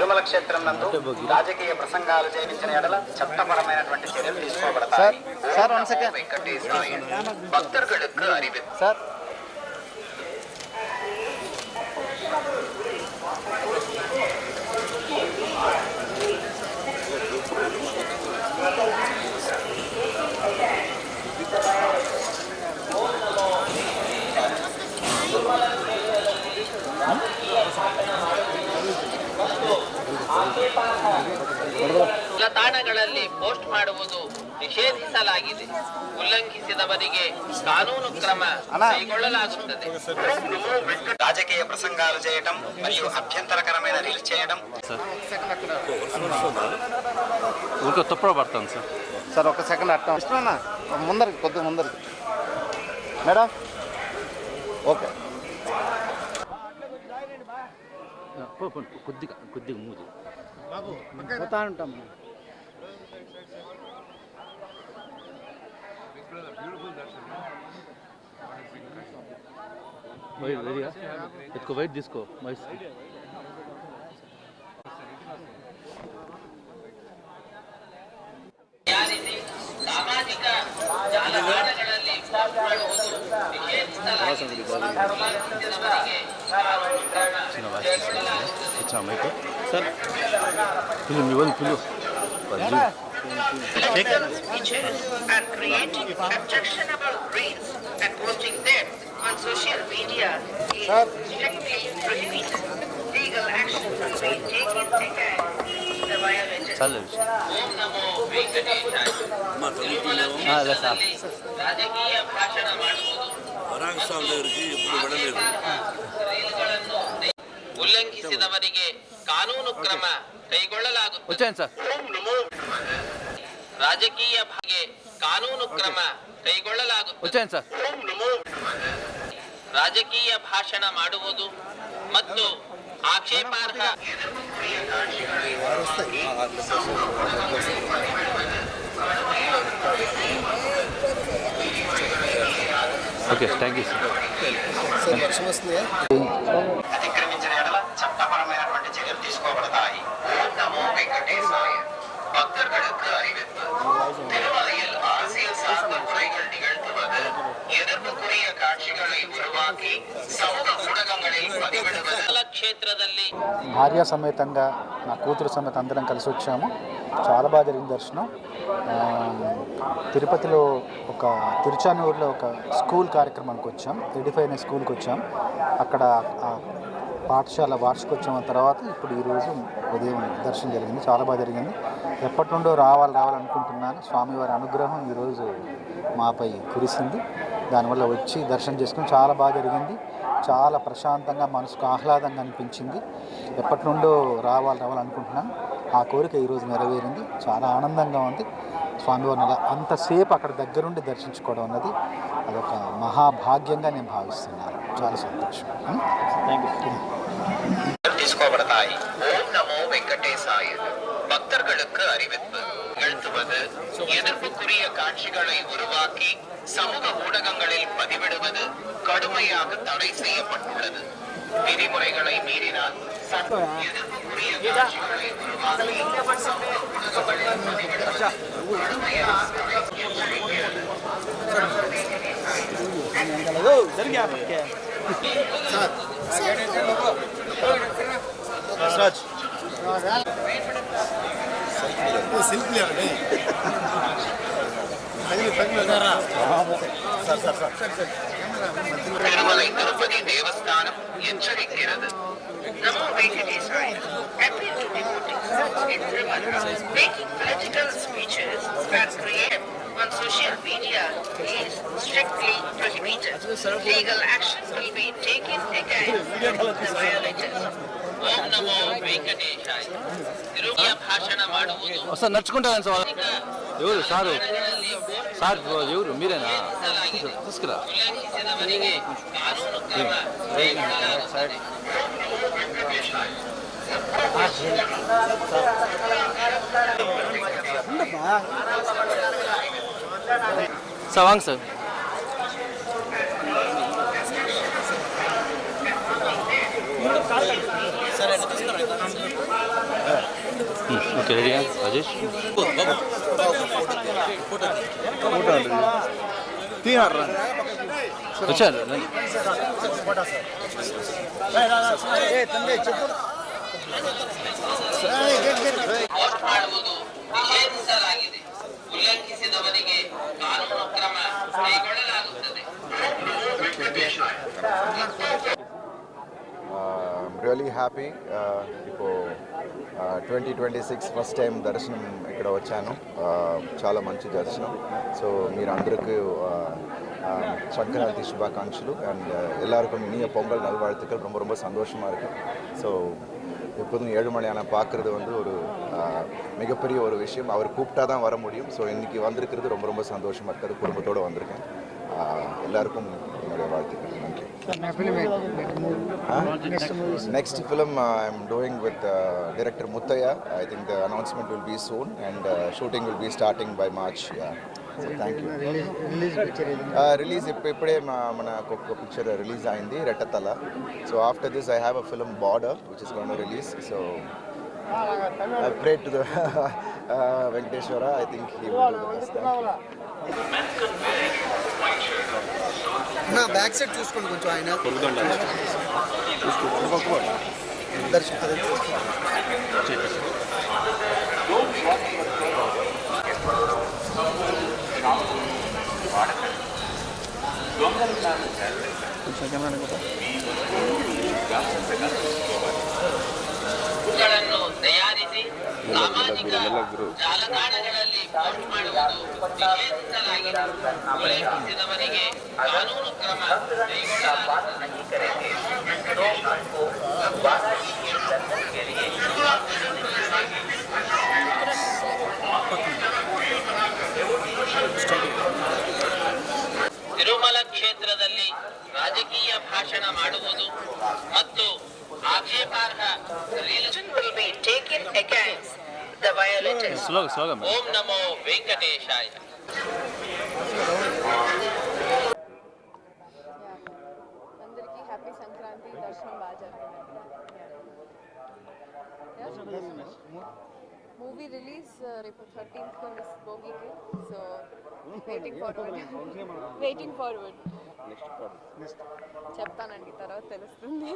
తిరుమల క్షేత్రం నందు రాజకీయ ప్రసంగాలు చేయించిన ఎడల చట్టపరమైనటువంటి చర్యలు తీసుకోబడతాయి. వెంకటేశ్వర భక్తர்களுக்கு அறிவிப்பு. ತಾಣಗಳಲ್ಲಿ ಪೋಸ್ಟ್ ಮಾಡುವುದು ನಿಷೇಧಿಸಲಾಗಿದೆ. ಉಲ್ಲಂಘಿಸಿದವರಿಗೆ ಕಾನೂನು ಕ್ರಮ ಕೈಗೊಳ್ಳಲಾಗುತ್ತದೆ. రాజకీయ ప్రసంగాలు చేయడం మరియు అభ్యంతరకరమైన రీల్స్ చేయడం ఇంకా తప్పుగా పడతాను సార్. సార్ ఒక సెకండ్ అట్టా ఇష్టమన్నా ముందరికి కొద్దిగా ముందరికి మేడం. ఓకే కొద్దిగా కొద్దిగా మూది పోతా ఉంటాం. ఎక్కువ వైట్ తీసుకో మైస్. ಸಾಮಾಜಿಕ ಜಾಲತಾಣಗಳಲ್ಲಿ ಪೋಸ್ಟ್ ಮಾಡುವುದು ನಿಷೇಧಿಸಲಾಗಿದೆ. Sir film one film and creating objectionable reels and posting them on social media is strictly prohibited. Legal action will be taken against the violators. ಓಂ ನಮೋ ವೆಂಕಟೇಶಾಯ. ರಾಜಕೀಯ ಭಾಷಣ ಮಾಡುವುದು ಉಲ್ಲಂಘಿಸಿದವರಿಗೆ ಕಾನೂನು ಕ್ರಮ ಕೈಗೊಳ್ಳಲಾಗುತ್ತದೆ. ರಾಜಕೀಯ ಭಾಗೆ ಕಾನೂನು ಕ್ರಮ ಕೈಗೊಳ್ಳಲಾಗುತ್ತದೆ. ರಾಜಕೀಯ ಭಾಷಣ ಮಾಡುವುದು ಮತ್ತು ಆಕ್ಷೇಪಾರ್ಹ ఓకే థ్యాంక్ యూ అతిక్రమించిన ఎడల చట్టపరమైనటువంటి చర్యలు తీసుకోబడతాయి. ఓం నమో వెంకటేశాయ. భక్తர்களுக்கு அறிவிப்பு. திருமலையில் அரசியல் சார்ந்த முறைகள் நிகழ்த்துவது, எதிர்ப்புக்குரிய காட்சிகளை உருவாக்கி சமூக ஊடகங்களில் பதிவிடுவது. క్షేత్రದಲ್ಲಿ భార్య సమేతంగా నా కూతురు సమేత అందరం కలిసి వచ్చాము. చాలా బాగా జరిగిన దర్శనం. తిరుపతిలో ఒక తిరుచానూరులో ఒక స్కూల్ కార్యక్రమానికి వచ్చాం. ఎడిఫై అనే స్కూల్కి వచ్చాం. అక్కడ పాఠశాల వార్షికోత్సవం తర్వాత ఇప్పుడు ఈరోజు ఉదయం దర్శనం జరిగింది. చాలా బాగా జరిగింది. ఎప్పటి నుండో రావాలనుకుంటున్నాను. స్వామివారి అనుగ్రహం ఈరోజు మాపై కురిసింది. దానివల్ల వచ్చి దర్శనం చేసుకుని చాలా బాగా జరిగింది. చాలా ప్రశాంతంగా మనసుకు ఆహ్లాదంగా అనిపించింది. ఎప్పటి నుండో రావాలనుకుంటున్నాను. ఆ కోరిక ఈరోజు నెరవేరింది. చాలా ఆనందంగా ఉంది. స్వామివారిని అలా అంతసేపు అక్కడ దగ్గరుండి దర్శించుకోవడం అన్నది అదొక మహాభాగ్యంగా నేను భావిస్తున్నాను. చాలా సంతోషం. తీసుకోబడతాయి. ఓం నమో వెంకటేశాయ. భక్తர்களுக்கு அறிவிப்பு. நிகழ்த்துவது, எதிர்ப்புக்குரிய காட்சிகளை உருவாக்கி சமூக ஊடகங்களில் பதிவிடுவது கடுமையாக தடை செய்யப்பட்டுள்ளது. விதிமுறைகளை மீறினால் எதிர்ப்புக்குரிய காட்சிகளை உருவாக்கி சமூக ஊடகங்களில் பதிவிடுவது கடுமையாக தடை செய்யப்படுகிறது. Thirumalai Tirupati Devasthanam எச்சரிக்கிறது. Namo Venkatesaya appeal to devotees in Tirumala making political speeches that create on social media is strictly prohibited. Legal action will be taken against the violators. ಓಂ ನಮೋ ವೆಂಕಟೇಶಾಯ. ತಿರುಮಲ ಭಾಷಣ ಮಾಡುವುದು సార్ నడుచుకుంటాను సార్. ఎవరు సారు సార్ ఎవరు మీరేనా? తీసుకురా. ಉಲ್ಲಂಘಿಸಿದವರಿಗೆ ಕಾನೂನು ಕ್ರಮ ಕೈಗೊಳ್ಳಲಾಗುತ್ತದೆ. సార్ వాంగ్ sir. Okay రెడీగా రాజేష్ వచ్చారు ಪೋಸ್ಟ್ ಮಾಡುವುದು ನಿಷೇಧಿಸಲಾಗಿದೆ. ಉಲ್ಲಂಘಿಸಿದವರಿಗೆ ಕಾನೂನು ಕ್ರಮ ಕೈಗೊಳ್ಳಲಾಗುತ್ತದೆ. I'm really happy. ఇప్పుడు 2026 ఫస్ట్ టైం దర్శనం ఇక్కడ వచ్చాను. చాలా మంచి దర్శనం. సో మీరు అందరికీ సంక్రాంతి శుభాకాంక్షలు அண்ட் எல்லாருக்கும் இனிய பொங்கல் நல்வாழ்த்துக்கள். ரொம்ப ரொம்ப சந்தோஷமாக இருக்குது. ஸோ எப்போதும் 7 மணி ஆனால் பார்க்குறது வந்து ஒரு மிகப்பெரிய ஒரு விஷயம். அவர் கூப்பிட்டா தான் வர முடியும். ஸோ இன்றைக்கி வந்திருக்கிறது ரொம்ப ரொம்ப சந்தோஷமாக இருக்குது. குடும்பத்தோடு வந்திருக்கேன். எல்லாருக்கும் என்னுடைய வாழ்த்துக்கள். நன்றி. Next film I'm doing with director Muttaya. I think the announcement will be soon and shooting will be starting by March. Yeah. So thank you. Release ఇప్పుడే మన ఒక పిక్చర్ రిలీజ్ అయింది రెట్టతల. So after this I have a film Border which is going to release. So I pray to the Venkateshwara. I think he will do the best. నా back side చూసుకోండి కొంచెం ఆయన ಗಳನ್ನು ತಯಾರಿಸಿ ಸಾಮಾಜಿಕ ಜಾಲತಾಣಗಳಲ್ಲಿ ಪೋಸ್ಟ್ ಮಾಡುವುದು ನಿಷೇಧಿಸಲಾಗಿದೆ. ಉಲ್ಲಂಘಿಸಿದವರಿಗೆ ಕಾನೂನು ಕ್ರಮ ತಿರುಮಲ ಕ್ಷೇತ್ರದಲ್ಲಿ ರಾಜಕೀಯ ಭಾಷಣ ಮಾಡುವುದು ಮತ್ತು ಆಕ್ಷೇಪಾರ್ಹ will be taken against the violators. ಓಂ ನಮೋ ವೆಂಕಟೇಶಾಯ. అందరికీ హ్యాపీ సంక్రాంతి. దర్శనం బాగా జరిగింది. మూవీ రిలీజ్ రేపు 13th భోగికి. సో వెయిటింగ్ ఫార్వర్డ్ చెప్తానండి, తర్వాత తెలుస్తుంది.